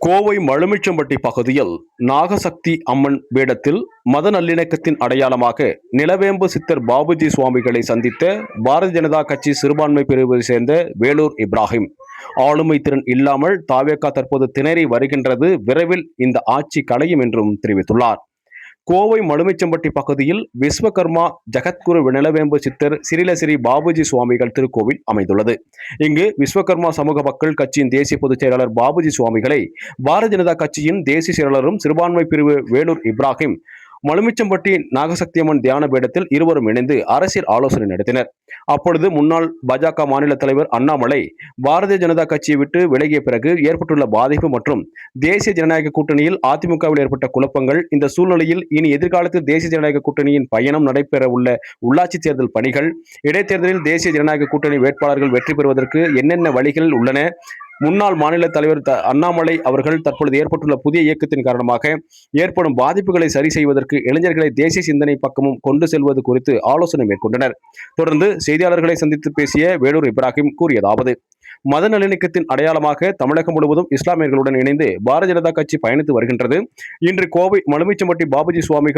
கோவை மழுமிச்சம்பட்டி பகுதியில் நாகசக்தி அம்மன் வேடத்தில் மத நல்லிணக்கத்தின் அடையாளமாக நிலவேம்பு சித்தர் பாபுஜி சுவாமிகளை சந்தித்த பாரதிய ஜனதா கட்சி சிறுபான்மை பிரிவை சேர்ந்த வேலூர் இப்ராஹிம். ஆளுமை திறன் இல்லாமல் தாவேகா தற்போது திணறி வருகின்றது, விரைவில் இந்த ஆட்சி களையும் என்றும் தெரிவித்துள்ளார். கோவை மழுமிச்சம்பட்டி பகுதியில் விஸ்வகர்மா ஜகத்குரு நிலவேம்பு சித்தர் சிறிலசிறி பாபுஜி சுவாமிகள் திருக்கோவில் அமைந்துள்ளது. இங்கு விஸ்வகர்மா சமூக மக்கள் கட்சியின் தேசிய பொதுச் செயலாளர் பாபுஜி சுவாமிகளை பாரதிய ஜனதா கட்சியின் தேசிய செயலாளரும் சிறுபான்மை பிரிவு வேலூர் இப்ராஹிம் மழுமிச்சம்பட்டி நாகசக்தியம்மன் தியான பீடத்தில் இருவரும் இணைந்து அரசியல் ஆலோசனை நடத்தினர். அப்பொழுது முன்னாள் பாஜக மாநில தலைவர் அண்ணாமலை பாரதிய ஜனதா கட்சியை விட்டு விலகிய பிறகு ஏற்பட்டுள்ள பாதிப்பு மற்றும் தேசிய ஜனநாயக கூட்டணியில் அதிமுகவில் ஏற்பட்ட குழப்பங்கள், இந்த சூழ்நிலையில் இனி எதிர்காலத்தில் தேசிய ஜனநாயக கூட்டணியின் பயணம் நடைபெற உள்ள உள்ளாட்சி தேர்தல் பணிகள், இடைத்தேர்தலில் தேசிய ஜனநாயக கூட்டணி வேட்பாளர்கள் வெற்றி பெறுவதற்கு என்னென்ன வழிகள் உள்ளன, முன்னாள் மாநில தலைவர் அண்ணாமலை அவர்கள் தற்பொழுது ஏற்பட்டுள்ள புதிய இயக்கத்தின் காரணமாக ஏற்படும் பாதிப்புகளை சரி செய்வதற்கு இளைஞர்களை தேசிய சிந்தனை பக்கமும் கொண்டு செல்வது குறித்து ஆலோசனை மேற்கொண்டனர். தொடர்ந்து செய்தியாளர்களை சந்தித்து பேசிய வேலூர் இப்ராஹிம் கூறியதாவது: மத நல்லிணக்கத்தின் அடையாளமாக தமிழகம் முழுவதும் இஸ்லாமியர்களுடன் இணைந்து பாரதிய ஜனதா கட்சி பயணித்து வருகின்றது. இன்று கோவை மழுமிச்சம்பட்டி பாபுஜி சுவாமிகள்